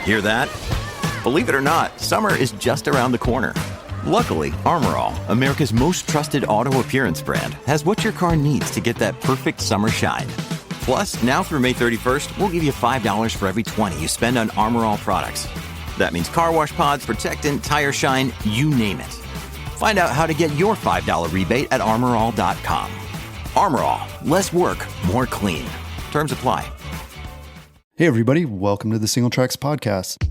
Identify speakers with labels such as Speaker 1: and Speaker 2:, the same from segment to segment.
Speaker 1: Hear that? Believe it or not, summer is just around the corner. Luckily, Armor All, America's most trusted auto appearance brand, has what your car needs to get that perfect summer shine. Plus, now through May 31st, we'll give you $5 for every $20 you spend on Armor All products. That means car wash pods, protectant, tire shine, you name it. Find out how to get your $5 rebate at armorall.com. Armor All, less work, more clean. Terms apply.
Speaker 2: Hey everybody, welcome to the Single Tracks Podcast.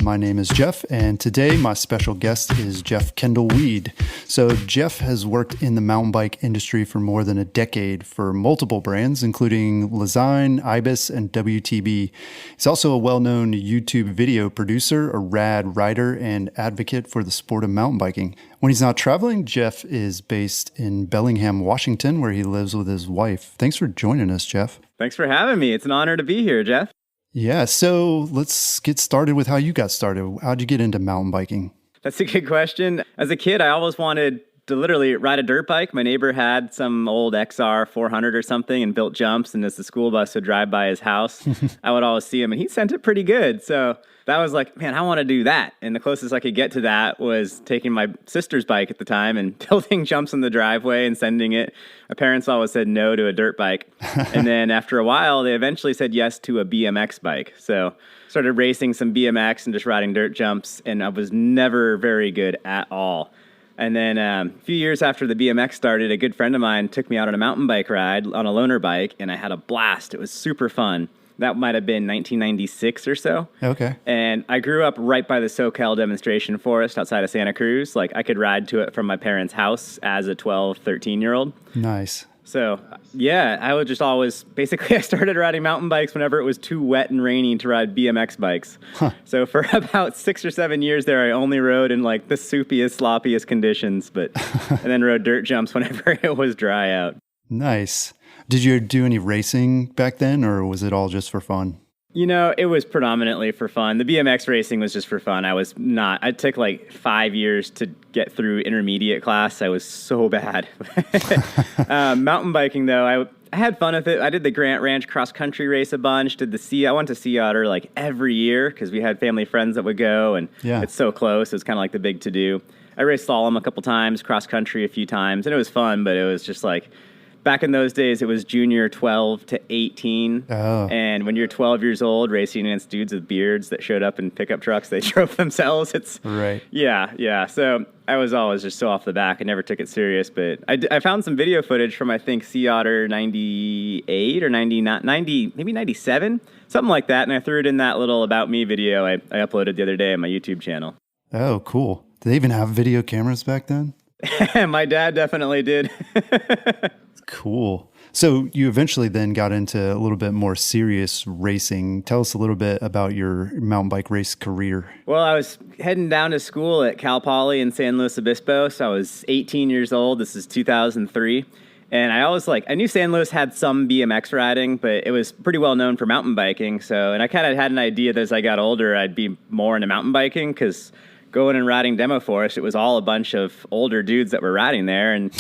Speaker 2: My name is Jeff, and today my special guest is Jeff Kendall-Weed. So Jeff has worked in the mountain bike industry for more than a decade for multiple brands, including Lezyne, Ibis, and WTB. He's also a well-known YouTube video producer, a rad rider, and advocate for the sport of mountain biking. When he's not traveling, Jeff is based in Bellingham, Washington, where he lives with his wife. Thanks for joining us, Jeff.
Speaker 3: Thanks for having me. It's an honor to be here, Jeff.
Speaker 2: Yeah, so let's get started with how you got started. How'd you get into mountain biking?
Speaker 3: That's a good question. As a kid, I always wanted to literally ride a dirt bike. My neighbor had some old XR 400 or something and built jumps, and as the school bus would drive by his house, I would always see him, and he sent it pretty good. So that was like, man, I want to do that. And the closest I could get to that was taking my sister's bike at the time and building jumps in the driveway and sending it. My parents always said no to a dirt bike. And then after a while, they eventually said yes to a BMX bike. So started racing some BMX and just riding dirt jumps. And I was never very good at all. And then a few years after the BMX started, a good friend of mine took me out on a mountain bike ride on a loaner bike, and I had a blast. It was super fun. That might have been 1996 or so.
Speaker 2: Okay.
Speaker 3: And I grew up right by the SoCal demonstration forest outside of Santa Cruz. Like, I could ride to it from my parents' house as a 12, 13-year-old.
Speaker 2: Nice.
Speaker 3: So, yeah, I would just always, basically, I started riding mountain bikes whenever it was too wet and rainy to ride BMX bikes. Huh. So for about 6 or 7 years there, I only rode in like the soupiest, sloppiest conditions, and then rode dirt jumps whenever it was dry out. Nice.
Speaker 2: Did you do any racing back then, or was it all just for fun?
Speaker 3: You know, it was predominantly for fun. The BMX racing was just for fun. I took like 5 years to get through intermediate class. I was so bad. Mountain biking, though, I had fun with it. I did the Grant Ranch cross country race a bunch. I went to Sea Otter like every year because we had family friends that would go, and It's so close. It was kind of like the big to-do. I raced slalom a couple times, cross country a few times, and it was fun, but it was just like, back in those days, it was junior 12 to 18. Oh. And when you're 12 years old, racing against dudes with beards that showed up in pickup trucks, they drove themselves.
Speaker 2: Right.
Speaker 3: Yeah. So I was always just so off the back. I never took it serious. But I found some video footage from, I think, Sea Otter 98 or 90, maybe 97, something like that. And I threw it in that little About Me video I uploaded the other day on my YouTube channel.
Speaker 2: Oh, cool. Did they even have video cameras back then?
Speaker 3: My dad definitely did.
Speaker 2: Cool. So you eventually then got into a little bit more serious racing. Tell us a little bit about your mountain bike race career.
Speaker 3: Well, I was heading down to school at Cal Poly in San Luis Obispo. So I was 18 years old. This is 2003. And I knew San Luis had some BMX riding, but it was pretty well known for mountain biking. And I kind of had an idea that as I got older, I'd be more into mountain biking because going and riding Demo Forest, it was all a bunch of older dudes that were riding there. And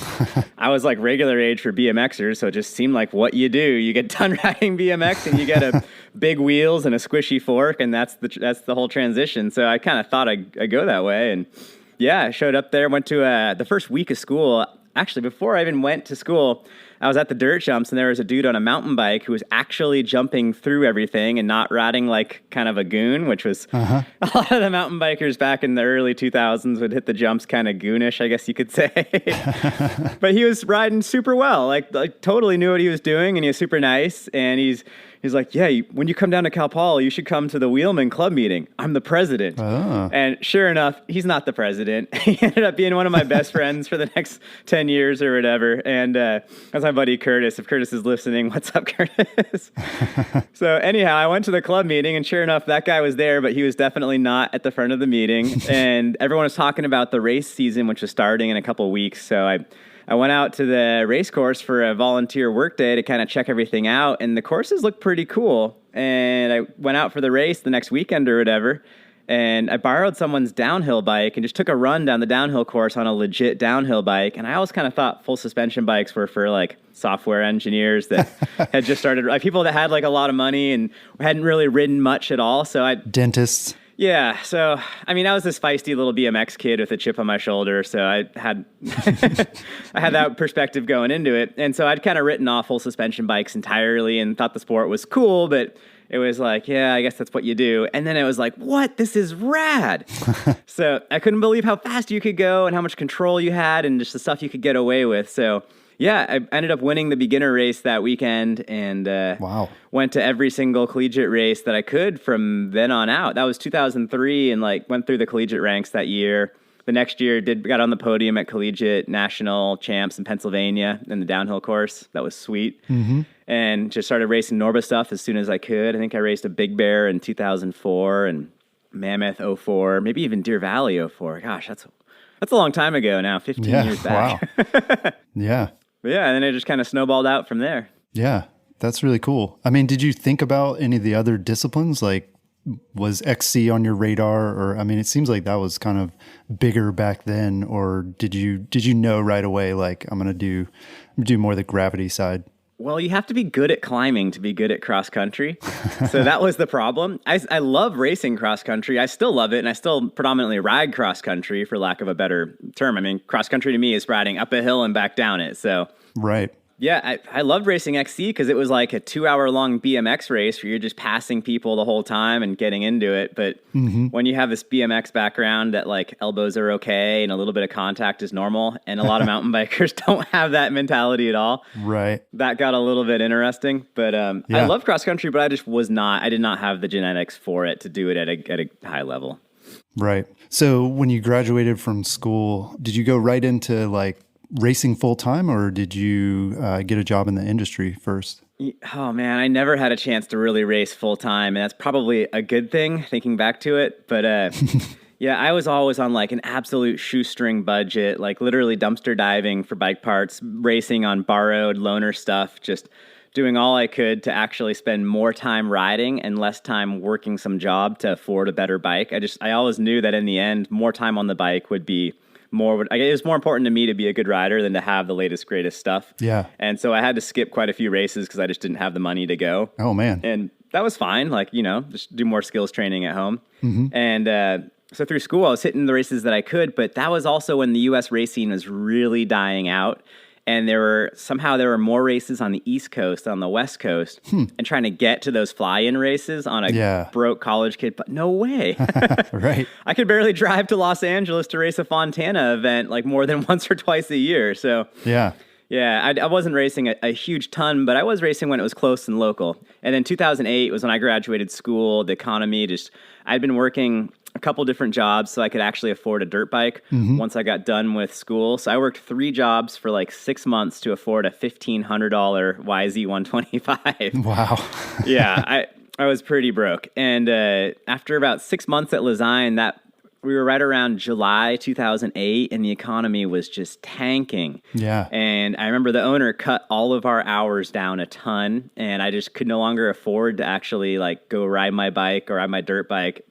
Speaker 3: I was like regular age for BMXers, so it just seemed like what you do. You get done riding BMX and you get a big wheels and a squishy fork, and that's the whole transition. So I kind of thought I'd go that way. And yeah, I showed up there, went to the first week of school. Actually, before I even went to school, I was at the dirt jumps, and there was a dude on a mountain bike who was actually jumping through everything and not riding like kind of a goon, which was a lot of the mountain bikers back in the early 2000s would hit the jumps kind of goonish, I guess you could say. But he was riding super well, like totally knew what he was doing, and he was super nice. And he's like, yeah, when you come down to Cal Poly, you should come to the Wheelman Club meeting. I'm the president. Oh. And sure enough, he's not the president. He ended up being one of my best friends for the next 10 years or whatever. And that's my buddy Curtis. If Curtis is listening, what's up, Curtis? So anyhow, I went to the club meeting, and sure enough, that guy was there, but he was definitely not at the front of the meeting. And everyone was talking about the race season, which was starting in a couple of weeks. So I went out to the race course for a volunteer work day to kind of check everything out, and the courses looked pretty cool. And I went out for the race the next weekend or whatever, And I borrowed someone's downhill bike and just took a run down the downhill course on a legit downhill bike. And I always kind of thought full suspension bikes were for like software engineers that had just started, like people that had like a lot of money and hadn't really ridden much at all. So
Speaker 2: dentists.
Speaker 3: Yeah. So, I mean, I was this feisty little BMX kid with a chip on my shoulder. So I had, I had that perspective going into it. And so I'd kind of written off full suspension bikes entirely and thought the sport was cool, but it was like, yeah, I guess that's what you do. And then it was like, what? This is rad. So I couldn't believe how fast you could go and how much control you had and just the stuff you could get away with. So yeah, I ended up winning the beginner race that weekend and went to every single collegiate race that I could from then on out. That was 2003 and like went through the collegiate ranks that year. The next year got on the podium at collegiate national champs in Pennsylvania in the downhill course. That was sweet. Mm-hmm. And just started racing Norba stuff as soon as I could. I think I raced a Big Bear in 2004 and Mammoth 04, maybe even Deer Valley 04. Gosh, that's a long time ago now, 15 years back.
Speaker 2: Wow. Yeah.
Speaker 3: Yeah, and then it just kind of snowballed out from there.
Speaker 2: Yeah, that's really cool. I mean, did you think about any of the other disciplines? Like, was XC on your radar? Or, I mean, it seems like that was kind of bigger back then. Or did you know right away, like, I'm going to do more of the gravity side?
Speaker 3: Well, you have to be good at climbing to be good at cross country. So that was the problem. I love racing cross country. I still love it. And I still predominantly ride cross country, for lack of a better term. I mean, cross country to me is riding up a hill and back down it. So
Speaker 2: right.
Speaker 3: Yeah, I loved racing XC because it was like a 2-hour-long BMX race where you're just passing people the whole time and getting into it. But when you have this BMX background that like elbows are okay and a little bit of contact is normal, and a lot of mountain bikers don't have that mentality at all.
Speaker 2: Right.
Speaker 3: That got a little bit interesting. But I love cross country, but I did not have the genetics for it to do it at a high level.
Speaker 2: Right. So when you graduated from school, did you go right into like racing full time, or did you get a job in the industry first?
Speaker 3: Oh man, I never had a chance to really race full time, and that's probably a good thing thinking back to it. But yeah, I was always on like an absolute shoestring budget, like literally dumpster diving for bike parts, racing on borrowed loaner stuff, just doing all I could to actually spend more time riding and less time working some job to afford a better bike. I always knew that in the end, more time on the bike would be it was more important to me to be a good rider than to have the latest, greatest stuff. Yeah. And so I had to skip quite a few races because I just didn't have the money to go.
Speaker 2: Oh, man.
Speaker 3: And that was fine. Like, just do more skills training at home. Mm-hmm. And so through school, I was hitting the races that I could, but that was also when the U.S. racing was really dying out. And there were more races on the East Coast, on the West Coast, and trying to get to those fly-in races on a broke college kid. But no way.
Speaker 2: Right.
Speaker 3: I could barely drive to Los Angeles to race a Fontana event like more than once or twice a year. So yeah, I wasn't racing a huge ton, but I was racing when it was close and local. And then 2008 was when I graduated school. The economy I'd been working a couple different jobs so I could actually afford a dirt bike once I got done with school. So I worked 3 jobs for like 6 months to afford a $1,500 YZ125.
Speaker 2: Wow.
Speaker 3: Yeah, I was pretty broke. And after about 6 months at Lesign, we were right around July 2008, and the economy was just tanking. Yeah. And I remember the owner cut all of our hours down a ton, and I just could no longer afford to actually like go ride my bike or ride my dirt bike.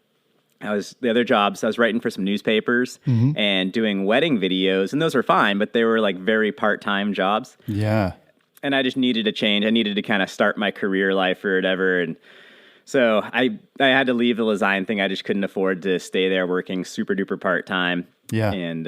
Speaker 3: The other jobs, I was writing for some newspapers and doing wedding videos, and those were fine, but they were like very part-time jobs. Yeah. And I just needed a change. I needed to kind of start my career life or whatever. And so I had to leave the Lesign thing. I just couldn't afford to stay there working super duper part-time. Yeah. And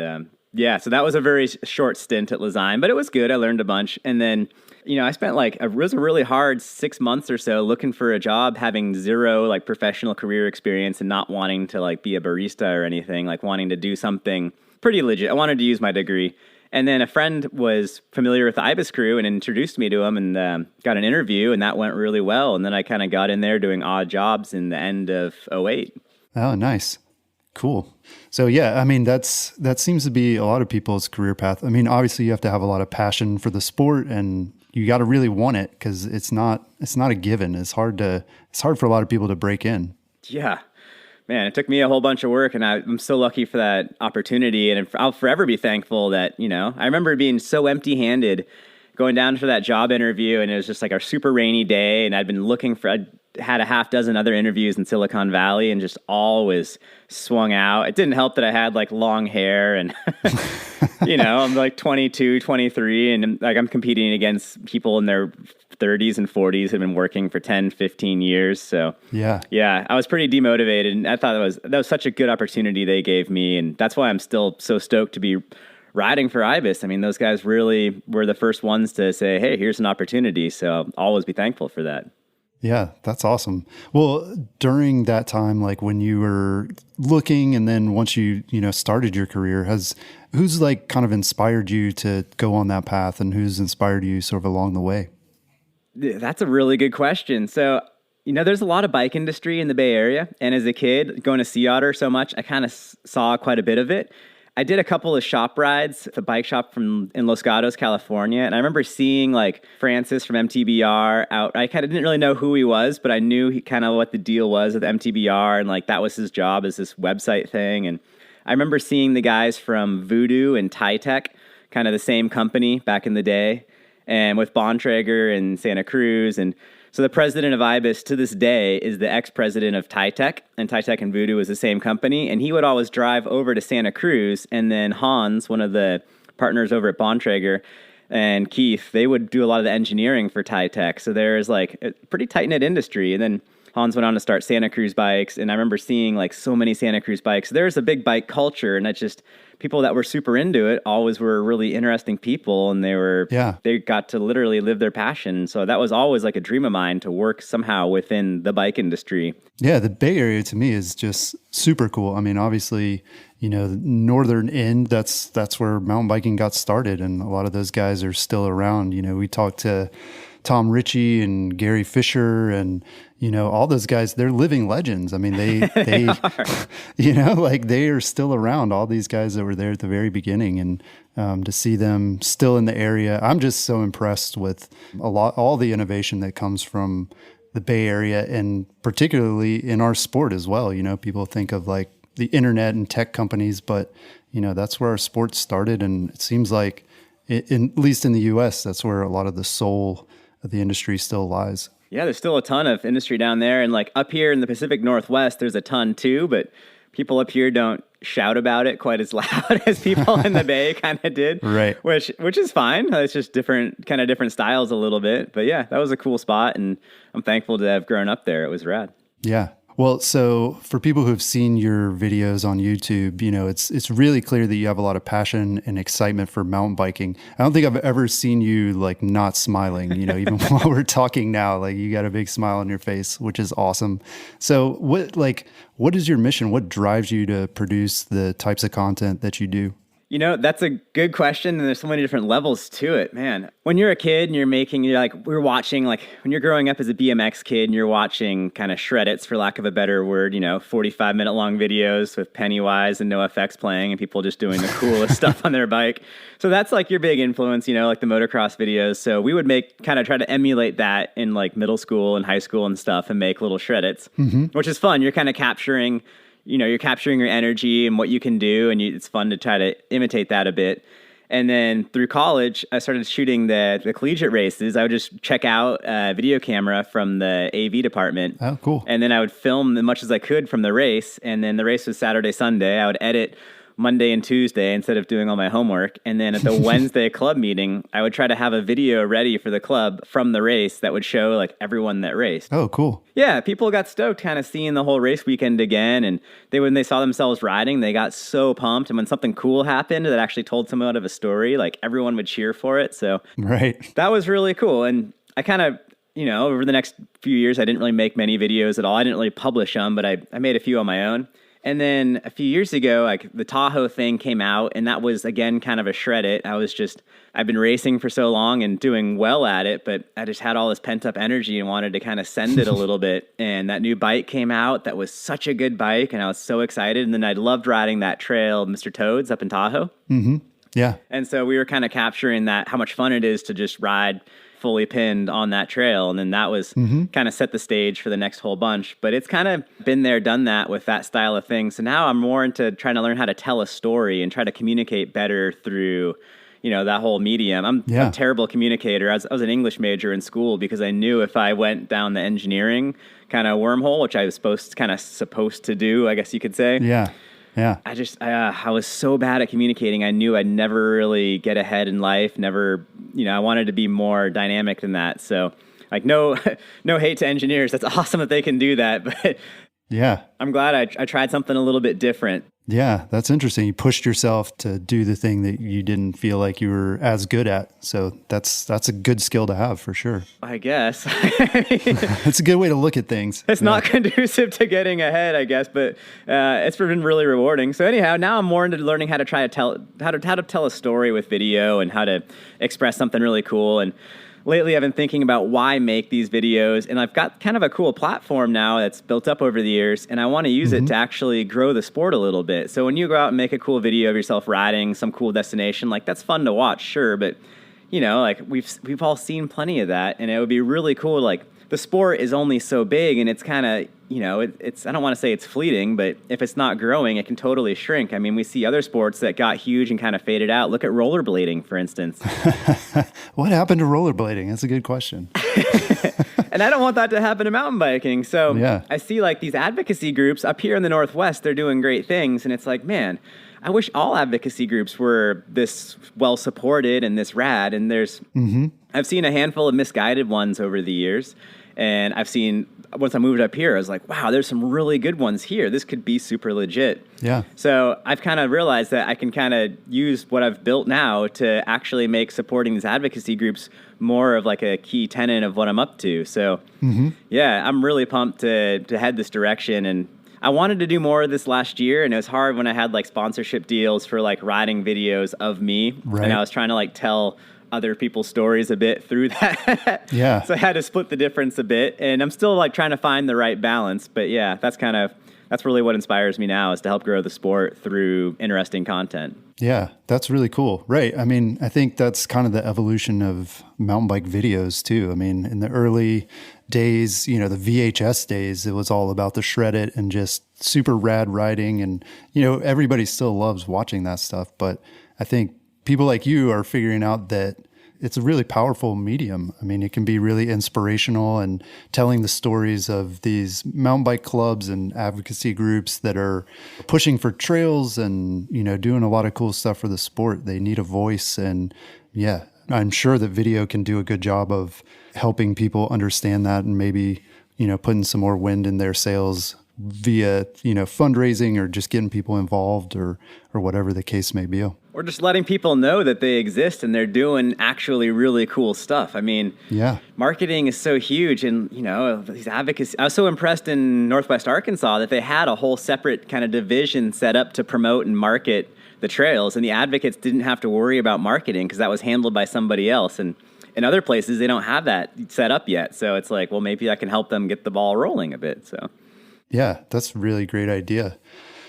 Speaker 3: so that was a very short stint at Lesign, but it was good. I learned a bunch. And then, I spent it was a really hard 6 months or so looking for a job, having zero like professional career experience and not wanting to like be a barista or anything, like wanting to do something pretty legit. I wanted to use my degree. And then a friend was familiar with the IBIS crew and introduced me to him and got an interview, and that went really well. And then I kind of got in there doing odd jobs in the end of 2008.
Speaker 2: Oh, nice. Cool. So yeah, I mean, that seems to be a lot of people's career path. I mean, obviously you have to have a lot of passion for the sport, and you got to really want it because it's not a given. It's hard for a lot of people to break in.
Speaker 3: Yeah, man, it took me a whole bunch of work, and I'm so lucky for that opportunity. And I'll forever be thankful that, I remember being so empty handed going down for that job interview, and it was just like a super rainy day, and I had a half dozen other interviews in Silicon Valley and just always swung out. It didn't help that I had like long hair and, I'm like 22, 23, and like I'm competing against people in their 30s and 40s who've been working for 10, 15 years. So yeah, I was pretty demotivated, and I thought that was such a good opportunity they gave me. And that's why I'm still so stoked to be riding for IBIS. I mean, those guys really were the first ones to say, hey, here's an opportunity. So I'll always be thankful for that.
Speaker 2: Yeah, that's awesome. Well, during that time, like when you were looking and then once you started your career, who's like kind of inspired you to go on that path, and who's inspired you sort of along the way?
Speaker 3: That's a really good question. So, there's a lot of bike industry in the Bay Area. And as a kid, going to Sea Otter so much, I kind of saw quite a bit of it. I did a couple of shop rides at the bike shop in Los Gatos, California. And I remember seeing like Francis from MTBR out. I kind of didn't really know who he was, but I knew kind of what the deal was with MTBR. And like that was his job, as this website thing. And I remember seeing the guys from Voodoo and Tytech, kind of the same company back in the day, and with Bontrager and Santa Cruz. And so the president of IBIS to this day is the ex-president of Tytech, and Tytech and Voodoo is the same company. And he would always drive over to Santa Cruz, and then Hans, one of the partners over at Bontrager, and Keith, they would do a lot of the engineering for Tytech. So there's like a pretty tight-knit industry. And then Hans went on to start Santa Cruz Bikes, and I remember seeing like so many Santa Cruz bikes. There's a big bike culture, and that's just people that were super into it always were really interesting people, and they got to literally live their passion. So that was always like a dream of mine, to work somehow within the bike industry.
Speaker 2: Yeah, the Bay Area to me is just super cool. I mean, obviously, the northern end, that's where mountain biking got started, and a lot of those guys are still around. We talked to Tom Ritchie and Gary Fisher and, all those guys, they're living legends. I mean, they like they are still around, all these guys that were there at the very beginning, and to see them still in the area, I'm just so impressed with all the innovation that comes from the Bay Area, and particularly in our sport as well. People think of like the internet and tech companies, but, that's where our sport started. And it seems like, at least in the US, that's where a lot of the soul of the industry still lies.
Speaker 3: Yeah, there's still a ton of industry down there. And like up here in the Pacific Northwest, there's a ton too, but people up here don't shout about it quite as loud as people in the Bay kind of did.
Speaker 2: Right.
Speaker 3: Which is fine. It's just different styles a little bit. But yeah, that was a cool spot, and I'm thankful to have grown up there. It was rad.
Speaker 2: Yeah. Well, so for people who've seen your videos on YouTube, it's really clear that you have a lot of passion and excitement for mountain biking. I don't think I've ever seen you like not smiling, even while we're talking now, like you got a big smile on your face, which is awesome. So what is your mission? What drives you to produce the types of content that you do?
Speaker 3: That's a good question, and there's so many different levels to it, man. When you're a kid and we're watching, like when you're growing up as a BMX kid and you're watching kind of shred-its, for lack of a better word, 45-minute long videos with Pennywise and NoFX playing and people just doing the coolest stuff on their bike. So that's like your big influence, like the motocross videos. So we would try to emulate that in like middle school and high school and stuff, and make little shred-its, which is fun. You're kind of capturing your energy and what you can do, and it's fun to try to imitate that a bit. And then through college, I started shooting the collegiate races. I would just check out a video camera from the AV department.
Speaker 2: Oh, cool.
Speaker 3: And then I would film as much as I could from the race. And then the race was Saturday, Sunday. I would edit Monday and Tuesday instead of doing all my homework. And then at the Wednesday club meeting, I would try to have a video ready for the club from the race that would show like everyone that raced.
Speaker 2: Oh, cool.
Speaker 3: Yeah, people got stoked kind of seeing the whole race weekend again. And when they saw themselves riding, they got so pumped. And when something cool happened that actually told somewhat of a story, like everyone would cheer for it. So that was really cool. And I kind of, over the next few years, I didn't really make many videos at all. I didn't really publish them, but I made a few on my own. And then a few years ago, like the Tahoe thing came out, and that was, again, kind of a shred-it. I've been racing for so long and doing well at it, but I just had all this pent-up energy and wanted to kind of send it a little bit. And that new bike came out that was such a good bike, and I was so excited. And then I loved riding that trail, Mr. Toads, up in Tahoe.
Speaker 2: Mm-hmm. Yeah.
Speaker 3: And so we were kind of capturing that, how much fun it is to just ride fully pinned on that trail. And then that was kind of set the stage for the next whole bunch. But it's kind of been there, done that with that style of thing. So now I'm more into trying to learn how to tell a story and try to communicate better through, that whole medium. I'm a terrible communicator. I was an English major in school because I knew if I went down the engineering kind of wormhole, which I was supposed to do, I guess you could say.
Speaker 2: Yeah. Yeah.
Speaker 3: I was so bad at communicating. I knew I'd never really get ahead in life. Never, I wanted to be more dynamic than that. So like, no hate to engineers. That's awesome that they can do that. But
Speaker 2: yeah, I'm
Speaker 3: glad I tried something a little bit different.
Speaker 2: Yeah, that's interesting. You pushed yourself to do the thing that you didn't feel like you were as good at. So that's a good skill to have for sure.
Speaker 3: I guess.
Speaker 2: It's a good way to look at things.
Speaker 3: It's not conducive to getting ahead, I guess, but it's been really rewarding. So anyhow, now I'm more into learning how to tell a story with video and how to express something really cool. And lately, I've been thinking about why make these videos, and I've got kind of a cool platform now that's built up over the years, and I want to use it to actually grow the sport a little bit. So when you go out and make a cool video of yourself riding some cool destination, like that's fun to watch, sure, but like we've all seen plenty of that, and it would be really cool. Like the sport is only so big, and it's kind of it's I don't want to say it's fleeting, but if it's not growing, it can totally shrink. I mean, we see other sports that got huge and kind of faded out. Look at rollerblading, for instance.
Speaker 2: What happened to rollerblading? That's a good question.
Speaker 3: And I don't want that to happen to mountain biking. So
Speaker 2: yeah.
Speaker 3: I see like these advocacy groups up here in the Northwest, they're doing great things. And it's like, man, I wish all advocacy groups were this well supported and this rad. And I've seen a handful of misguided ones over the years. And I've seen, once I moved up here, I was like, wow, there's some really good ones here. This could be super legit.
Speaker 2: Yeah.
Speaker 3: So I've kind of realized that I can kind of use what I've built now to actually make supporting these advocacy groups more of like a key tenet of what I'm up to. So yeah, I'm really pumped to head this direction. And I wanted to do more of this last year, and it was hard when I had like sponsorship deals for like riding videos of me.
Speaker 2: Right.
Speaker 3: And I was trying to like tell other people's stories a bit through that.
Speaker 2: Yeah.
Speaker 3: So I had to split the difference a bit, and I'm still like trying to find the right balance. But yeah, that's really what inspires me now, is to help grow the sport through interesting content.
Speaker 2: Yeah, that's really cool. Right. I mean, I think that's kind of the evolution of mountain bike videos too. I mean, in the early days, the VHS days, it was all about the shred it and just super rad riding. And, everybody still loves watching that stuff. But I think people like you are figuring out that it's a really powerful medium. I mean, it can be really inspirational, and telling the stories of these mountain bike clubs and advocacy groups that are pushing for trails and, doing a lot of cool stuff for the sport. They need a voice. And yeah, I'm sure that video can do a good job of helping people understand that, and maybe, putting some more wind in their sails via, fundraising or just getting people involved or whatever the case may be.
Speaker 3: Or just letting people know that they exist and they're doing actually really cool stuff. I mean,
Speaker 2: yeah,
Speaker 3: marketing is so huge, and, these advocacy, I was so impressed in Northwest Arkansas that they had a whole separate kind of division set up to promote and market the trails, and the advocates didn't have to worry about marketing because that was handled by somebody else. And in other places, they don't have that set up yet. So it's like, well, maybe I can help them get the ball rolling a bit. So
Speaker 2: yeah, that's a really great idea.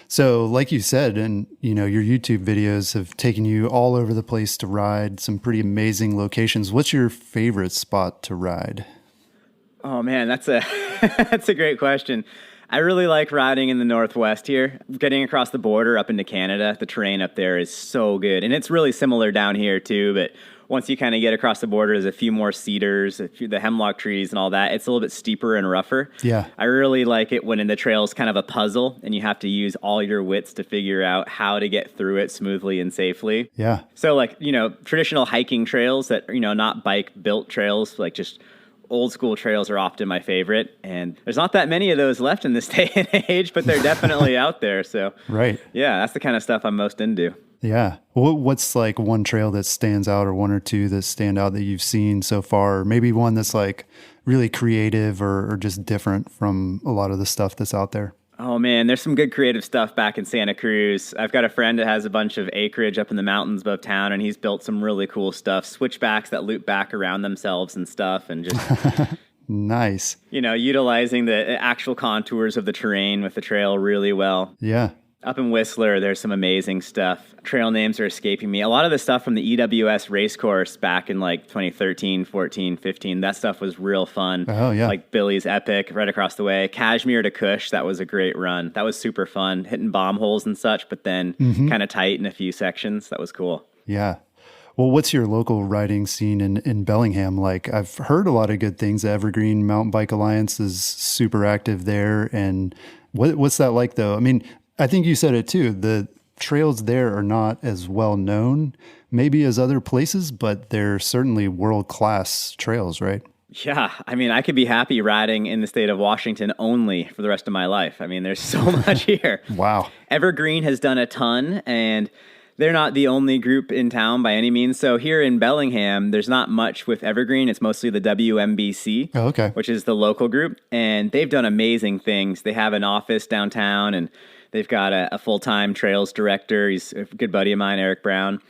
Speaker 2: So like you said, and your YouTube videos have taken you all over the place to ride some pretty amazing locations. What's your favorite spot to ride?
Speaker 3: Oh man, that's a great question. I really like riding in the Northwest here. Getting across the border up into Canada, the terrain up there is so good. And it's really similar down here too, but once you kind of get across the border, there's a few more cedars, the hemlock trees and all that. It's a little bit steeper and rougher.
Speaker 2: Yeah. I
Speaker 3: really like it when in the trail's kind of a puzzle and you have to use all your wits to figure out how to get through it smoothly and safely.
Speaker 2: Yeah.
Speaker 3: So like, traditional hiking trails that, not bike built trails, like just old school trails are often my favorite. And there's not that many of those left in this day and age, but they're definitely out there. So
Speaker 2: right.
Speaker 3: Yeah, that's the kind of stuff I'm most into.
Speaker 2: Yeah. What's like one trail that stands out, or one or two that stand out that you've seen so far? Or maybe one that's like really creative or just different from a lot of the stuff that's out there?
Speaker 3: Oh man, there's some good creative stuff back in Santa Cruz. I've got a friend that has a bunch of acreage up in the mountains above town, and he's built some really cool stuff, switchbacks that loop back around themselves and stuff, and just
Speaker 2: nice.
Speaker 3: Utilizing the actual contours of the terrain with the trail really well.
Speaker 2: Yeah.
Speaker 3: Up in Whistler, there's some amazing stuff. Trail names are escaping me. A lot of the stuff from the EWS race course back in like 2013, 14, 15, that stuff was real fun.
Speaker 2: Oh, yeah.
Speaker 3: Like Billy's Epic right across the way. Kashmir to Kush, that was a great run. That was super fun, hitting bomb holes and such, but then kind of tight in a few sections. That was cool.
Speaker 2: Yeah. Well, what's your local riding scene in Bellingham like? I've heard a lot of good things. The Evergreen Mountain Bike Alliance is super active there. And what's that like, though? I mean, I think you said it too. The trails there are not as well known maybe as other places, but they're certainly world-class trails, right?
Speaker 3: Yeah, I mean, I could be happy riding in the state of Washington only for the rest of my life. I mean, there's so much here.
Speaker 2: Wow. Evergreen
Speaker 3: has done a ton, and they're not the only group in town by any means. So here in Bellingham, there's not much with Evergreen. It's mostly the WMBC, which is the local group, and they've done amazing things. They have an office downtown, and they've got a full-time trails director. He's a good buddy of mine, Eric Brown.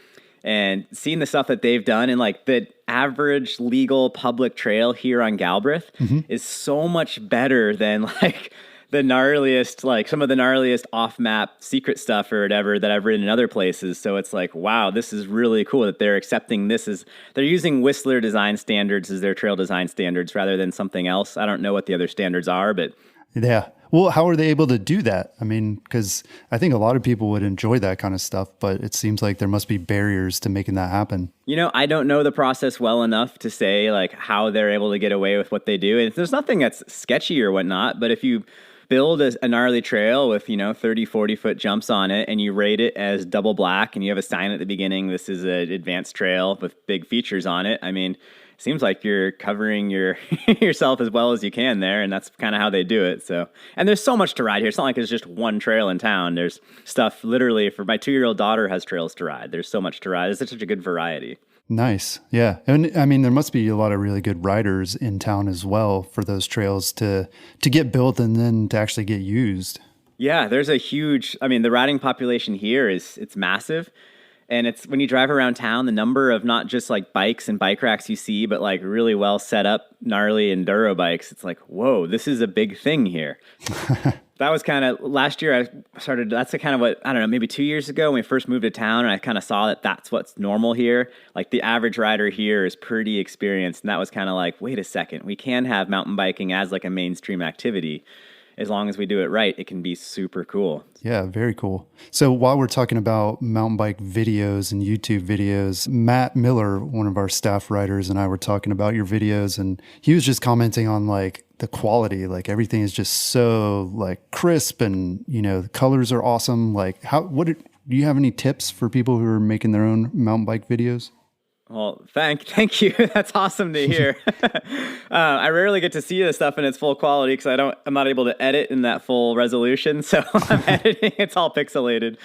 Speaker 3: And seeing the stuff that they've done, and like the average legal public trail here on Galbraith is so much better than like the gnarliest, like some of the gnarliest off-map secret stuff or whatever that I've ridden in other places. So it's like, wow, this is really cool that they're accepting this as, they're using Whistler design standards as their trail design standards rather than something else. I don't know what the other standards are, but
Speaker 2: yeah. Well, how are they able to do that? I mean, because I think a lot of people would enjoy that kind of stuff, but it seems like there must be barriers to making that happen.
Speaker 3: You know, I don't know the process well enough to say like how they're able to get away with what they do. And there's nothing that's sketchy or whatnot, but if you build a gnarly trail with, 30, 40-foot jumps on it, and you rate it as double black, and you have a sign at the beginning, this is an advanced trail with big features on it. I mean, seems like you're covering yourself as well as you can there, and that's kind of how they do it. So, and there's so much to ride here. It's not like there's just one trail in town. There's stuff literally for my 2-year-old daughter has trails to ride. There's so much to ride. It's such a good variety.
Speaker 2: Nice. Yeah. And I mean, there must be a lot of really good riders in town as well for those trails to get built and then to actually get used.
Speaker 3: Yeah, there's a huge, the riding population here it's massive. And it's when you drive around town, the number of not just like bikes and bike racks you see, but like really well set up, gnarly enduro bikes. It's like, whoa, this is a big thing here. That was kind of last year I started, that's kind of what, I don't know, maybe 2 years ago when we first moved to town, and I kind of saw that that's what's normal here. Like the average rider here is pretty experienced. And that was kind of like, wait a second, we can have mountain biking as like a mainstream activity. As long as we do it right, it can be super cool.
Speaker 2: Yeah, very cool. So while we're talking about mountain bike videos and YouTube videos, Matt Miller, one of our staff writers, and I were talking about your videos, and he was just commenting on like the quality, like everything is just so like crisp, and the colors are awesome. Like do you have any tips for people who are making their own mountain bike videos?
Speaker 3: Well, thank you. That's awesome to hear. I rarely get to see this stuff in its full quality because I'm not able to edit in that full resolution. So I'm editing, it's all pixelated.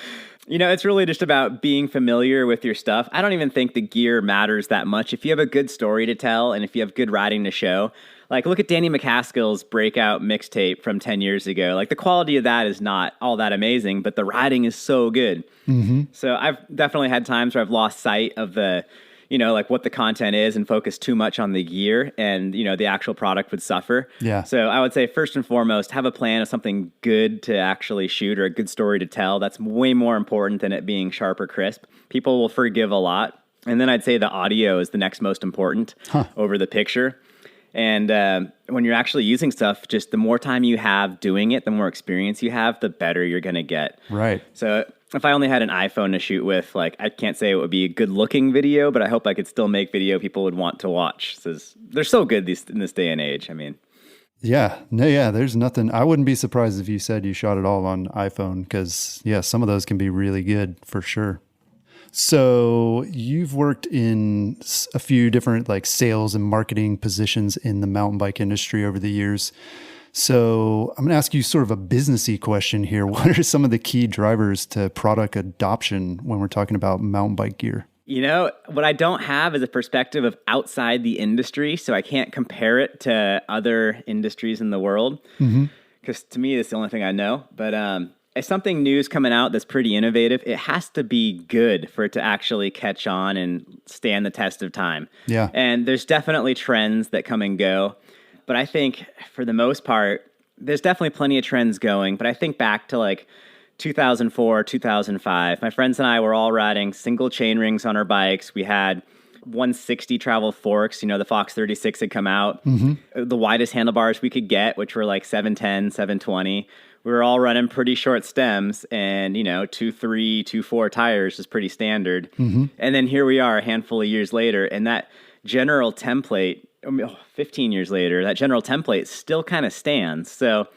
Speaker 3: It's really just about being familiar with your stuff. I don't even think the gear matters that much. If you have a good story to tell and if you have good riding to show, like look at Danny McCaskill's breakout mixtape from 10 years ago. Like the quality of that is not all that amazing, but the riding is so good. Mm-hmm. So I've definitely had times where I've lost sight of the like what the content is and focus too much on the gear, and, the actual product would suffer.
Speaker 2: Yeah.
Speaker 3: So I would say first and foremost, have a plan of something good to actually shoot or a good story to tell. That's way more important than it being sharp or crisp. People will forgive a lot. And then I'd say the audio is the next most important over the picture. And when you're actually using stuff, just the more time you have doing it, the more experience you have, the better you're going to get.
Speaker 2: Right.
Speaker 3: So if I only had an iPhone to shoot with, like, I can't say it would be a good looking video, but I hope I could still make video people would want to watch. So they're so good in this day and age.
Speaker 2: Yeah. No, yeah, there's nothing. I wouldn't be surprised if you said you shot it all on iPhone because, yeah, some of those can be really good for sure. So you've worked in a few different like sales and marketing positions in the mountain bike industry over the years. So I'm going to ask you sort of a businessy question here. What are some of the key drivers to product adoption when we're talking about mountain bike gear?
Speaker 3: What I don't have is a perspective of outside the industry, so I can't compare it to other industries in the world. Because to me, it's the only thing I know. But if something new is coming out that's pretty innovative, it has to be good for it to actually catch on and stand the test of time.
Speaker 2: Yeah.
Speaker 3: And there's definitely trends that come and go. But I think for the most part, there's definitely plenty of trends going. But I think back to like 2004, 2005, my friends and I were all riding single chain rings on our bikes. We had 160 travel forks. The Fox 36 had come out. The widest handlebars we could get, which were like 710, 720. We were all running pretty short stems, and 2.3, 2.4 tires is pretty standard. And then here we are a handful of years later, and that general template, 15 years later, that general template still kind of stands. So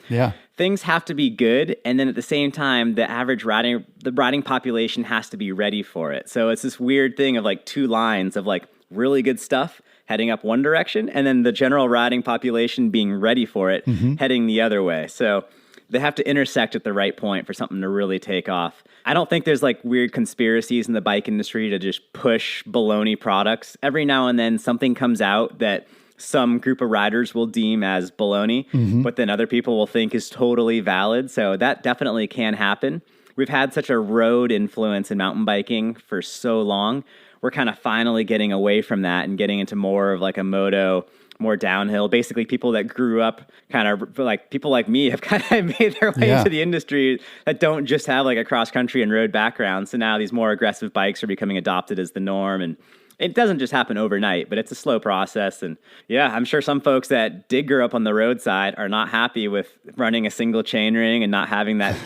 Speaker 3: things have to be good, and then at the same time, the riding population has to be ready for it. So it's this weird thing of like two lines of like really good stuff heading up one direction, and then the general riding population being ready for it heading the other way. So they have to intersect at the right point for something to really take off. I don't think there's like weird conspiracies in the bike industry to just push baloney products. Every now and then something comes out that some group of riders will deem as baloney, but then other people will think is totally valid. So that definitely can happen. We've had such a road influence in mountain biking for so long. We're kind of finally getting away from that and getting into more of like a moto, more downhill. Basically, people that grew up kind of like people like me have kind of made their way into the industry that don't just have like a cross country and road background. So now these more aggressive bikes are becoming adopted as the norm, and it doesn't just happen overnight, but it's a slow process. And I'm sure some folks that did grow up on the roadside are not happy with running a single chain ring and not having that,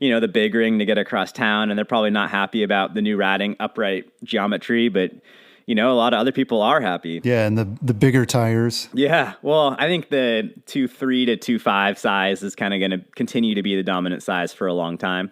Speaker 3: the big ring to get across town. And they're probably not happy about the new riding upright geometry, but a lot of other people are happy.
Speaker 2: Yeah, and the bigger tires.
Speaker 3: Yeah, well, I think the 2.3 to 2.5 size is kind of going to continue to be the dominant size for a long time.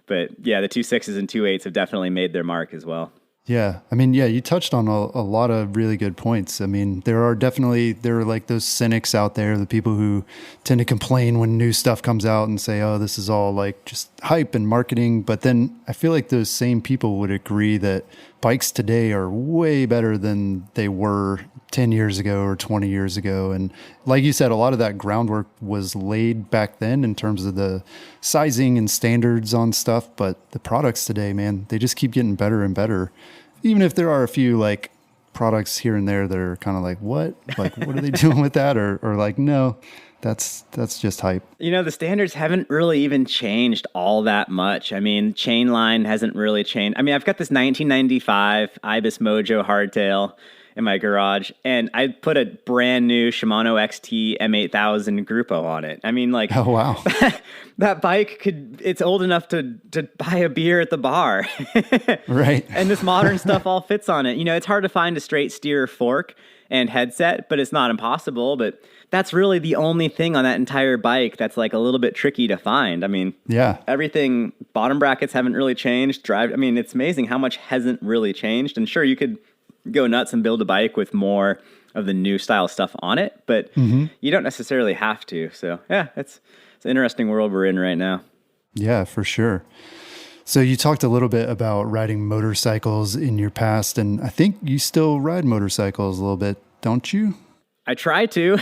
Speaker 3: But yeah, the 2.6s and 2.8s have definitely made their mark as well.
Speaker 2: Yeah. I mean, you touched on a lot of really good points. I mean, there are like those cynics out there, the people who tend to complain when new stuff comes out and say, oh, this is all like just hype and marketing. But then I feel like those same people would agree that bikes today are way better than they were 10 years ago or 20 years ago. And like you said, a lot of that groundwork was laid back then in terms of the sizing and standards on stuff. But the products today, man, they just keep getting better and better. Even if there are a few like products here and there that are kind of like, what? Like, what are they doing with that? Or like, no, that's just hype.
Speaker 3: The standards haven't really even changed all that much. I mean, chain line hasn't really changed. I mean, I've got this 1995 Ibis Mojo hardtail in my garage, and I put a brand new Shimano XT M8000 Gruppo on it. I mean, like,
Speaker 2: oh wow,
Speaker 3: that bike it's old enough to buy a beer at the bar.
Speaker 2: Right.
Speaker 3: And this modern stuff all fits on it. It's hard to find a straight steer fork and headset, but it's not impossible. But that's really the only thing on that entire bike that's like a little bit tricky to find. I mean, everything, bottom brackets haven't really changed. It's amazing how much hasn't really changed. And sure, you could go nuts and build a bike with more of the new style stuff on it, but you don't necessarily have to. So it's an interesting world we're in right now.
Speaker 2: Yeah, for sure. So you talked a little bit about riding motorcycles in your past, and I think you still ride motorcycles a little bit, don't you?
Speaker 3: I try to.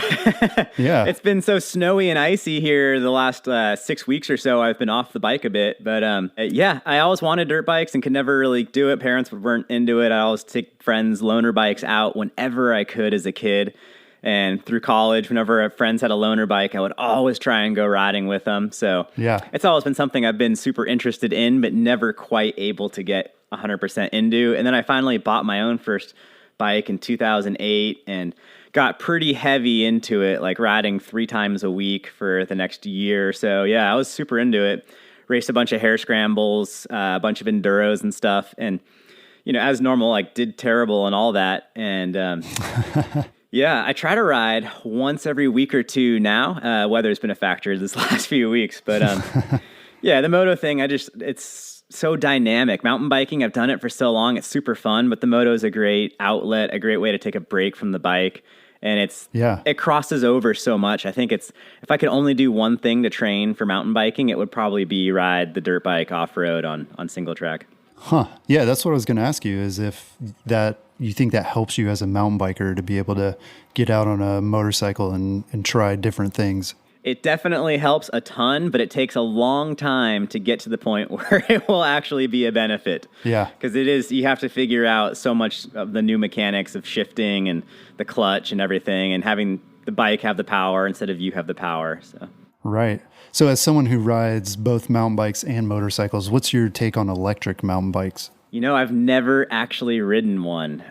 Speaker 2: Yeah.
Speaker 3: It's been so snowy and icy here the last 6 weeks or so. I've been off the bike a bit. But I always wanted dirt bikes and could never really do it. Parents weren't into it. I always take friends' loaner bikes out whenever I could as a kid. And through college, whenever friends had a loaner bike, I would always try and go riding with them. So it's always been something I've been super interested in, but never quite able to get 100% into. And then I finally bought my own first bike in 2008 and got pretty heavy into it, like riding 3 times a week for the next year or so. Yeah, I was super into it. Raced a bunch of hare scrambles, a bunch of enduros and stuff. And, as normal, like did terrible and all that. And I try to ride once every week or two now. Weather's been a factor this last few weeks. But the moto thing, it's so dynamic. Mountain biking, I've done it for so long. It's super fun, but the moto is a great outlet, a great way to take a break from the bike. And it crosses over so much. I think if I could only do one thing to train for mountain biking, it would probably be ride the dirt bike off-road on single track.
Speaker 2: Huh. Yeah, that's what I was going to ask you, is if you think that helps you as a mountain biker to be able to get out on a motorcycle and try different things.
Speaker 3: It definitely helps a ton, but it takes a long time to get to the point where it will actually be a benefit.
Speaker 2: Yeah.
Speaker 3: Because you have to figure out so much of the new mechanics of shifting and the clutch and everything, and having the bike have the power instead of you have the power. So.
Speaker 2: Right. So as someone who rides both mountain bikes and motorcycles, what's your take on electric mountain bikes?
Speaker 3: I've never actually ridden one.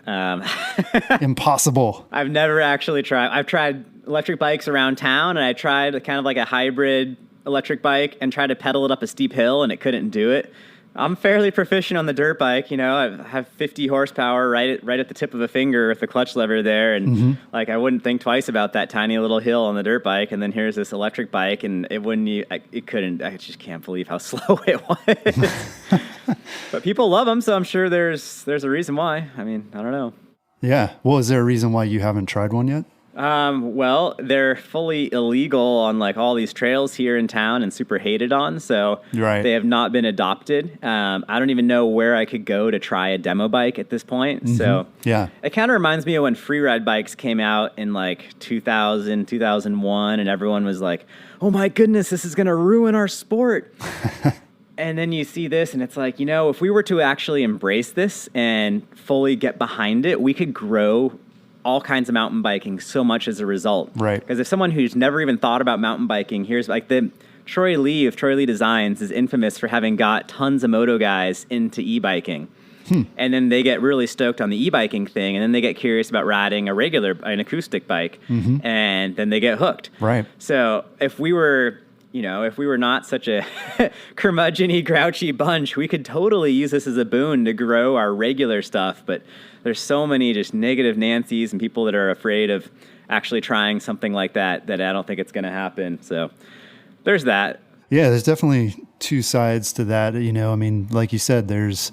Speaker 2: Impossible.
Speaker 3: I've never actually tried. I've tried electric bikes around town, and I tried kind of like a hybrid electric bike and tried to pedal it up a steep hill, and it couldn't do it. I'm fairly proficient on the dirt bike. I have 50 horsepower right at the tip of a finger with the clutch lever there. And I wouldn't think twice about that tiny little hill on the dirt bike. And then here's this electric bike, and it couldn't, I just can't believe how slow it was. But people love them. So I'm sure there's a reason why. I mean, I don't know.
Speaker 2: Yeah. Well, is there a reason why you haven't tried one yet?
Speaker 3: Well, they're fully illegal on all these trails here in town and super hated on. So They have not been adopted. I don't even know where I could go to try a demo bike at this point. So
Speaker 2: yeah,
Speaker 3: it kind of reminds me of when freeride bikes came out in 2000, 2001, and everyone was like, oh my goodness, this is going to ruin our sport. And then you see this and it's if we were to actually embrace this and fully get behind it, we could grow all kinds of mountain biking so much as a result.
Speaker 2: Right.
Speaker 3: Because if someone who's never even thought about mountain biking, here's the Troy Lee of Troy Lee Designs is infamous for having got tons of moto guys into e-biking. And then they get really stoked on the e-biking thing, and then they get curious about riding an acoustic bike, and then they get hooked.
Speaker 2: Right.
Speaker 3: So if we were not such a curmudgeon-y, grouchy bunch, we could totally use this as a boon to grow our regular stuff. But there's so many just negative Nancys and people that are afraid of actually trying something like that I don't think it's going to happen. So there's that.
Speaker 2: Yeah, there's definitely two sides to that. I mean, like you said, there's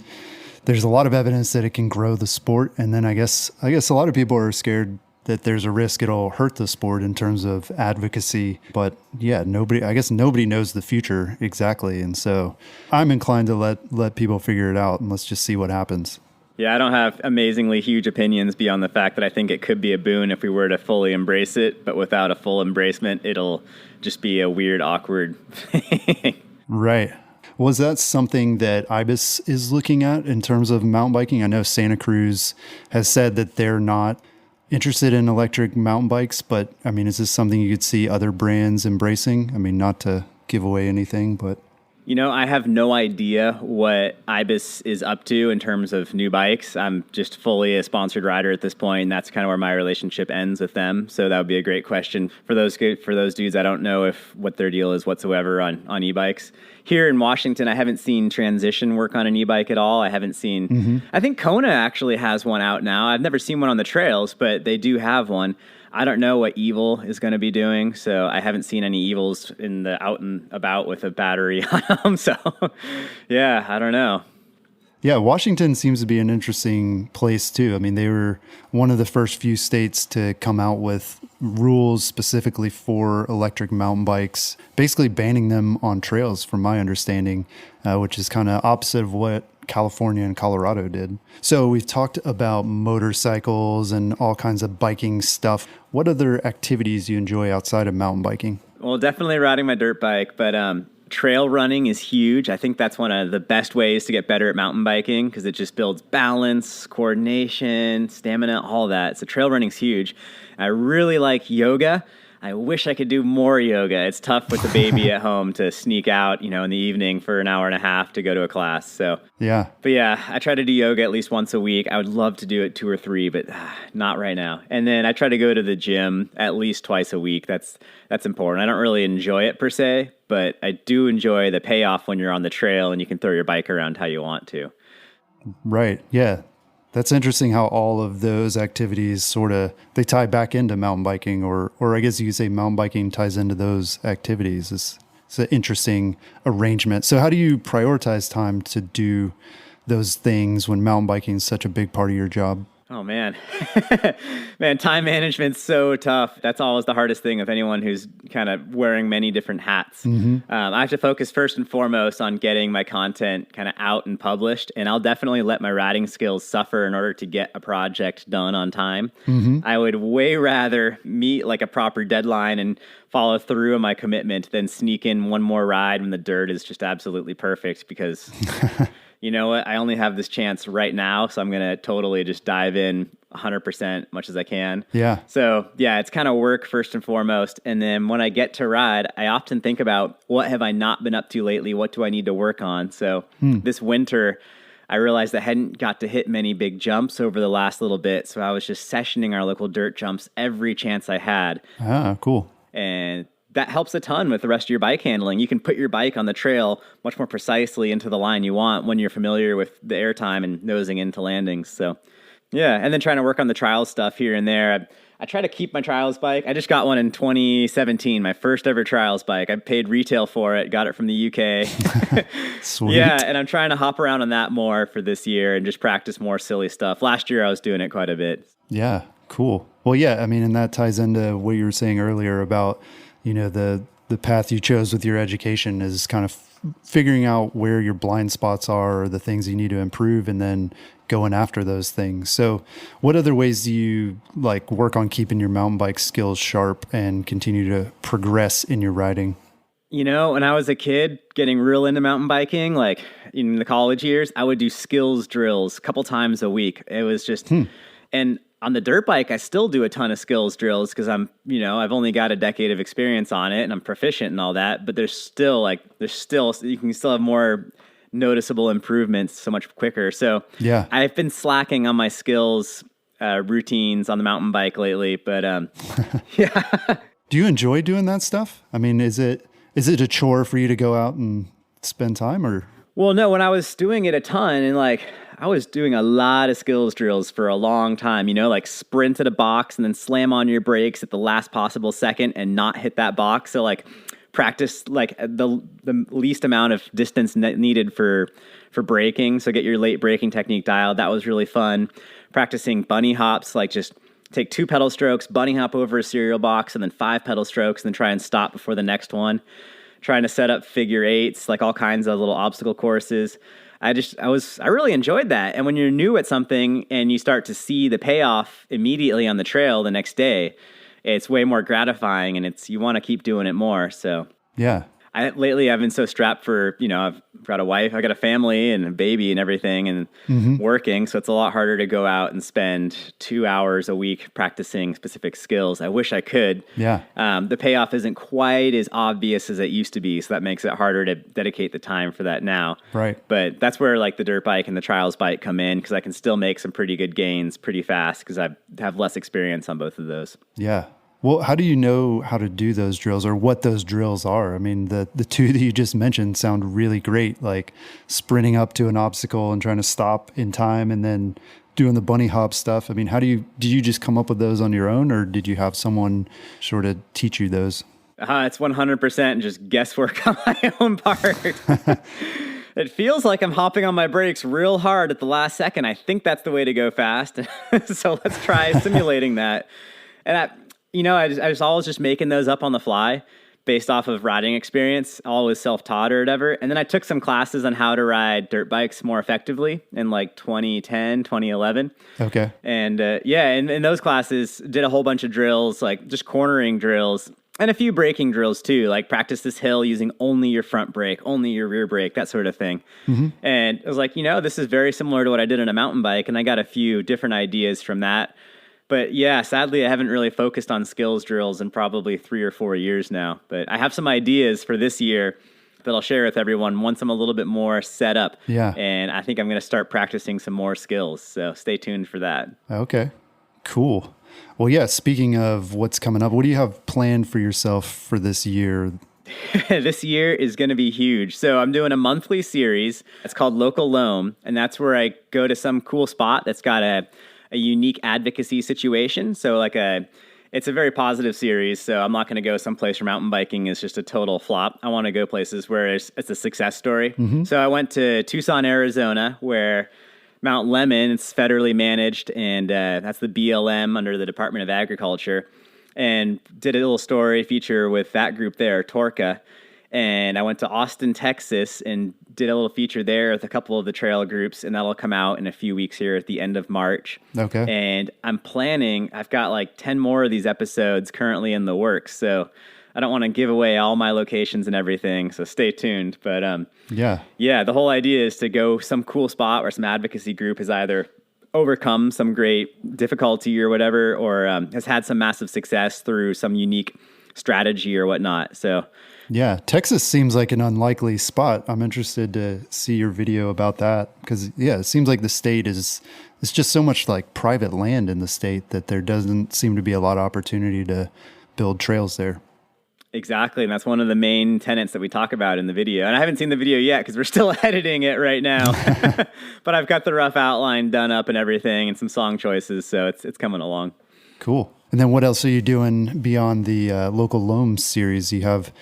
Speaker 2: a lot of evidence that it can grow the sport. And then I guess a lot of people are scared that there's a risk it'll hurt the sport in terms of advocacy. But yeah, nobody knows the future exactly. And so I'm inclined to let people figure it out, and let's just see what happens.
Speaker 3: Yeah, I don't have amazingly huge opinions beyond the fact that I think it could be a boon if we were to fully embrace it, but without a full embracement, it'll just be a weird, awkward thing.
Speaker 2: Right. Was that something that IBIS is looking at in terms of mountain biking? I know Santa Cruz has said that they're not interested in electric mountain bikes, but I mean, is this something you could see other brands embracing? I mean, not to give away anything, but...
Speaker 3: I have no idea what IBIS is up to in terms of new bikes. I'm just fully a sponsored rider at this point, and that's kind of where my relationship ends with them. So that would be a great question for those dudes. I don't know what their deal is whatsoever on e-bikes. Here in Washington, I haven't seen Transition work on an e-bike at all. I haven't seen... I think Kona actually has one out now. I've never seen one on the trails, but they do have one. I don't know what Evil is going to be doing, so I haven't seen any Evils in the out and about with a battery on them. So, yeah, I don't know.
Speaker 2: Yeah, Washington seems to be an interesting place too. I mean, they were one of the first few states to come out with rules specifically for electric mountain bikes, basically banning them on trails, from my understanding, which is kind of opposite of what California and Colorado did. So we've talked about motorcycles and all kinds of biking stuff. What other activities do you enjoy outside of mountain biking?
Speaker 3: Well, definitely riding my dirt bike, but trail running is huge. I think that's one of the best ways to get better at mountain biking because it just builds balance, coordination, stamina, all that. So trail running's huge. I really like yoga. I wish I could do more yoga. It's tough with the baby at home to sneak out, in the evening for an hour and a half to go to a class. So
Speaker 2: yeah.
Speaker 3: But yeah, I try to do yoga at least once a week. I would love to do it 2 or 3, but not right now. And then I try to go to the gym at least twice a week. That's important. I don't really enjoy it per se, but I do enjoy the payoff when you're on the trail and you can throw your bike around how you want to.
Speaker 2: Right. Yeah. That's interesting how all of those activities they tie back into mountain biking, or I guess you could say mountain biking ties into those activities. It's an interesting arrangement. So how do you prioritize time to do those things when mountain biking is such a big part of your job?
Speaker 3: Oh, man. Man, time management's so tough. That's always the hardest thing of anyone who's kind of wearing many different hats. I have to focus first and foremost on getting my content kind of out and published, and I'll definitely let my writing skills suffer in order to get a project done on time. I would way rather meet a proper deadline and follow through on my commitment than sneak in one more ride when the dirt is just absolutely perfect because... You know what? I only have this chance right now, so I'm going to totally just dive in 100% much as I can.
Speaker 2: Yeah.
Speaker 3: So, yeah, it's kind of work first and foremost. And then when I get to ride, I often think about what have I not been up to lately? What do I need to work on? So this winter, I realized I hadn't got to hit many big jumps over the last little bit. So I was just sessioning our local dirt jumps every chance I had.
Speaker 2: Ah, cool.
Speaker 3: And that helps a ton with the rest of your bike handling. You can put your bike on the trail much more precisely into the line you want when you're familiar with the airtime and nosing into landings. So yeah, and then trying to work on the trials stuff here and there. I try to keep my trials bike. I just got one in 2017, my first ever trials bike. I paid retail for it, got it from the UK.
Speaker 2: Sweet.
Speaker 3: Yeah, and I'm trying to hop around on that more for this year and just practice more silly stuff. Last year I was doing it quite a bit.
Speaker 2: Yeah, cool. Well, yeah, I mean, and that ties into what you were saying earlier about, the path you chose with your education is kind of figuring out where your blind spots are or the things you need to improve and then going after those things. So what other ways do you work on keeping your mountain bike skills sharp and continue to progress in your riding?
Speaker 3: When I was a kid getting real into mountain biking, like in the college years, I would do skills drills a couple times a week. It was just, and on the dirt bike, I still do a ton of skills drills because I've only got a decade of experience on it and I'm proficient and all that, but you can still have more noticeable improvements so much quicker. So
Speaker 2: yeah,
Speaker 3: I've been slacking on my skills routines on the mountain bike lately, but yeah.
Speaker 2: Do you enjoy doing that stuff? I mean, is it a chore for you to go out and spend time or?
Speaker 3: Well, no, when I was doing it a ton and I was doing a lot of skills drills for a long time, sprint at a box and then slam on your brakes at the last possible second and not hit that box. So practice the least amount of distance needed for braking. So get your late braking technique dialed. That was really fun. Practicing bunny hops, just take 2 pedal strokes, bunny hop over a cereal box, and then 5 pedal strokes, and then try and stop before the next one. Trying to set up figure eights, all kinds of little obstacle courses. I really enjoyed that. And when you're new at something and you start to see the payoff immediately on the trail the next day, it's way more gratifying and you want to keep doing it more. So
Speaker 2: yeah.
Speaker 3: Lately I've been so strapped for, I've got a wife, I got a family and a baby and everything and working. So it's a lot harder to go out and spend 2 hours a week practicing specific skills. I wish I could.
Speaker 2: Yeah.
Speaker 3: The payoff isn't quite as obvious as it used to be. So that makes it harder to dedicate the time for that now.
Speaker 2: Right.
Speaker 3: But that's where the dirt bike and the trials bike come in because I can still make some pretty good gains pretty fast because I have less experience on both of those.
Speaker 2: Yeah. Well, how do you know how to do those drills or what those drills are? I mean, the 2 that you just mentioned sound really great, like sprinting up to an obstacle and trying to stop in time and then doing the bunny hop stuff. I mean, did you just come up with those on your own or did you have someone sort of teach you those?
Speaker 3: It's 100% just guesswork on my own part. It feels like I'm hopping on my brakes real hard at the last second. I think that's the way to go fast. So let's try simulating that. And I was always just making those up on the fly based off of riding experience, always self-taught or whatever. And then I took some classes on how to ride dirt bikes more effectively in 2010, 2011.
Speaker 2: Okay.
Speaker 3: And in those classes, did a whole bunch of drills, just cornering drills and a few braking drills too, practice this hill using only your front brake, only your rear brake, that sort of thing. Mm-hmm. And I was this is very similar to what I did on a mountain bike. And I got a few different ideas from that. But yeah, sadly, I haven't really focused on skills drills in probably 3 or 4 years now. But I have some ideas for this year that I'll share with everyone once I'm a little bit more set up.
Speaker 2: Yeah.
Speaker 3: And I think I'm going to start practicing some more skills. So stay tuned for that.
Speaker 2: Okay, cool. Well, yeah, speaking of what's coming up, what do you have planned for yourself for this year?
Speaker 3: This year is going to be huge. So I'm doing a monthly series. It's called Local Loam. And that's where I go to some cool spot that's got a unique advocacy situation. So it's a very positive series. So I'm not going to go someplace where mountain biking is just a total flop. I want to go places where it's a success story. Mm-hmm. So I went to Tucson, Arizona, where Mount Lemmon, it's federally managed, and that's the BLM under the Department of Agriculture, and did a little story feature with that group there, Torca. And I went to Austin, Texas, and did a little feature there with a couple of the trail groups, and that'll come out in a few weeks here at the end of March.
Speaker 2: Okay.
Speaker 3: And I've got 10 more of these episodes currently in the works, so I don't want to give away all my locations and everything, so stay tuned. But yeah, the whole idea is to go some cool spot where some advocacy group has either overcome some great difficulty or whatever, or has had some massive success through some unique strategy or whatnot. So
Speaker 2: yeah, Texas seems like an unlikely spot. I'm interested to see your video about that because, yeah, it seems like the state it's just so much like private land in the state that there doesn't seem to be a lot of opportunity to build trails there.
Speaker 3: Exactly. And that's one of the main tenets that we talk about in the video. And I haven't seen the video yet because we're still editing it right now. But I've got the rough outline done up and everything and some song choices. So it's coming along.
Speaker 2: Cool. And then what else are you doing beyond the local Loam series?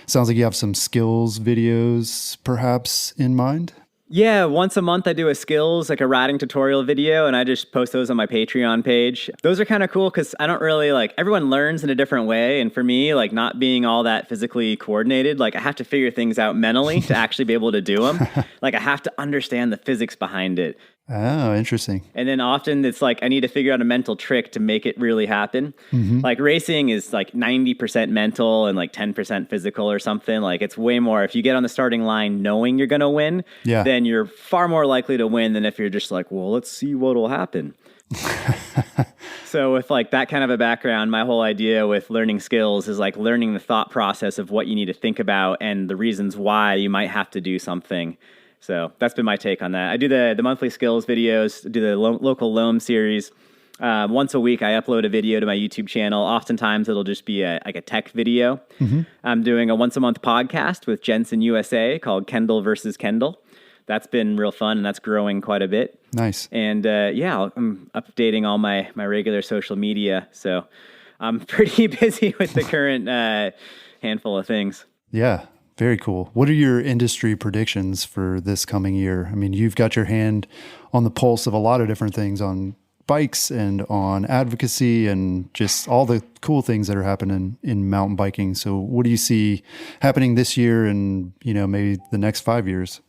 Speaker 2: Sounds like you have some skills videos perhaps in mind?
Speaker 3: Yeah, once a month I do a skills, like a riding tutorial video, and I just post those on my Patreon page. Those are kind of cool because I don't really everyone learns in a different way. And for me, not being all that physically coordinated, I have to figure things out mentally to actually be able to do them. I have to understand the physics behind it.
Speaker 2: Oh, interesting.
Speaker 3: And then often it's I need to figure out a mental trick to make it really happen. Mm-hmm. Racing is 90% mental and 10% physical or something. It's way more. If you get on the starting line knowing you're going to win, then you're far more likely to win than if you're just well, let's see what'll happen. So with that kind of a background, my whole idea with learning skills is learning the thought process of what you need to think about and the reasons why you might have to do something. So that's been my take on that. I do the monthly skills videos, do the local Loam series. Once a week, I upload a video to my YouTube channel. Oftentimes, it'll just be a tech video. Mm-hmm. I'm doing a once-a-month podcast with Jensen USA called Kendall versus Kendall. That's been real fun, and that's growing quite a bit.
Speaker 2: Nice.
Speaker 3: And I'm updating all my regular social media. So I'm pretty busy with the current handful of things.
Speaker 2: Yeah. Very cool. What are your industry predictions for this coming year? I mean, you've got your hand on the pulse of a lot of different things on bikes and on advocacy and just all the cool things that are happening in mountain biking. So what do you see happening this year and, maybe the next 5 years?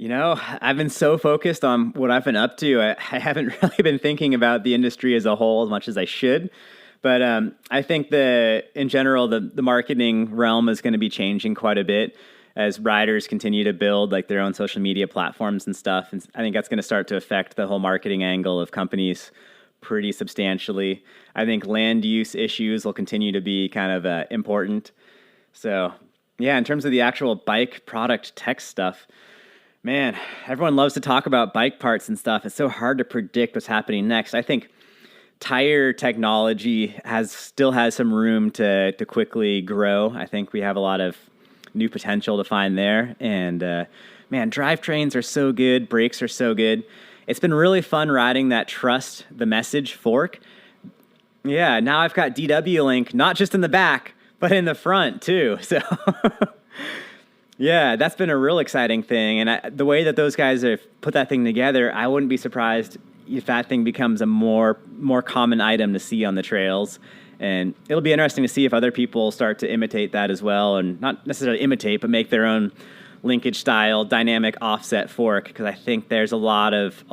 Speaker 3: I've been so focused on what I've been up to. I haven't really been thinking about the industry as a whole as much as I should. But I think in general, the marketing realm is going to be changing quite a bit as riders continue to build their own social media platforms and stuff. And I think that's going to start to affect the whole marketing angle of companies pretty substantially. I think land use issues will continue to be kind of important. So yeah, in terms of the actual bike product tech stuff, man, everyone loves to talk about bike parts and stuff. It's so hard to predict what's happening next. I think tire technology still has some room to quickly grow. I think we have a lot of new potential to find there. And drivetrains are so good. Brakes are so good. It's been really fun riding that Trust the Message fork. Yeah, now I've got DW Link, not just in the back, but in the front too. So yeah, that's been a real exciting thing. And the way that those guys have put that thing together, I wouldn't be surprised if that thing becomes a more common item to see on the trails. And it'll be interesting to see if other people start to imitate that as well, and not necessarily imitate, but make their own linkage style dynamic offset fork, because I think there's a lot of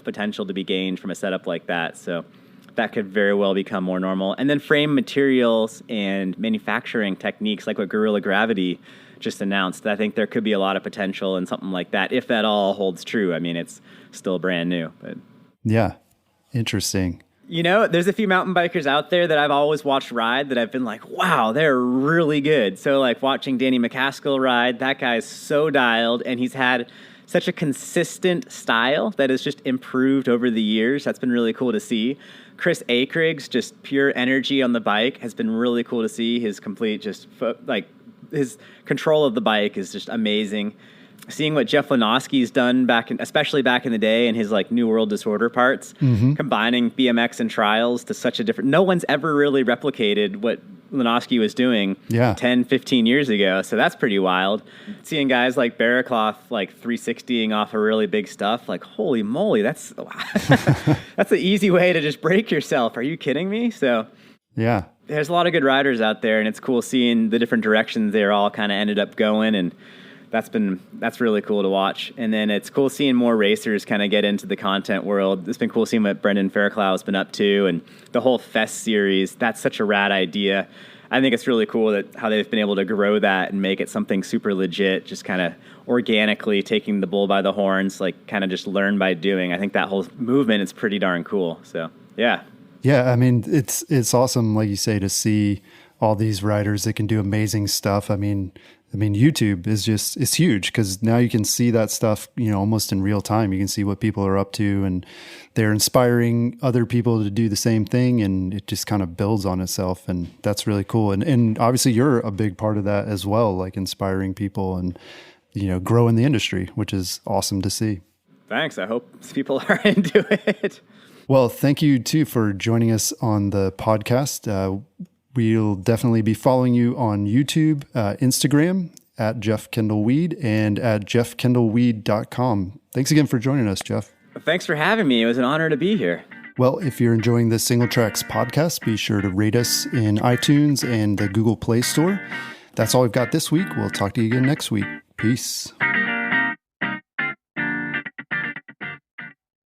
Speaker 3: potential to be gained from a setup like that. So that could very well become more normal. And then frame materials and manufacturing techniques like what Gorilla Gravity just announced. I think there could be a lot of potential in something like that if that all holds true. I mean, it's still brand new, but
Speaker 2: yeah, interesting.
Speaker 3: There's a few mountain bikers out there that I've always watched ride that I've been like, wow, they're really good. So watching Danny McCaskill ride, that guy's so dialed, and he's had such a consistent style that has just improved over the years. That's been really cool to see. Chris Akrig's just pure energy on the bike has been really cool to see. His complete his control of the bike is just amazing. Seeing what Jeff Lenoski's done especially back in the day in his New World Disorder parts, combining BMX and trials to such a different, no one's ever really replicated what Lenoski was doing 10, 15 years ago. So that's pretty wild. Seeing guys like Barracloth 360ing off of really big stuff, holy moly, that's that's an easy way to just break yourself. Are you kidding me? So
Speaker 2: yeah,
Speaker 3: there's a lot of good riders out there, and it's cool seeing the different directions they're all kind of ended up going, and that's really cool to watch. And then it's cool seeing more racers kind of get into the content world. It's been cool seeing what Brendan Fairclough has been up to, and the whole Fest series. That's such a rad idea. I think it's really cool that how they've been able to grow that and make it something super legit, just kind of organically taking the bull by the horns, kind of just learn by doing. I think that whole movement is pretty darn cool. So yeah.
Speaker 2: Yeah, I mean, it's awesome, like you say, to see all these writers that can do amazing stuff. I mean, YouTube is it's huge because now you can see that stuff, almost in real time. You can see what people are up to, and they're inspiring other people to do the same thing, and it just kind of builds on itself. And that's really cool. And obviously you're a big part of that as well, like inspiring people and, growing the industry, which is awesome to see.
Speaker 3: Thanks. I hope people are into it.
Speaker 2: Well, thank you too for joining us on the podcast. We'll definitely be following you on YouTube, Instagram at Jeff Kendall-Weed, and at jeffkendallweed.com. Thanks again for joining us, Jeff.
Speaker 3: Thanks for having me. It was an honor to be here.
Speaker 2: Well, if you're enjoying the Single Tracks podcast, be sure to rate us in iTunes and the Google Play Store. That's all we've got this week. We'll talk to you again next week. Peace.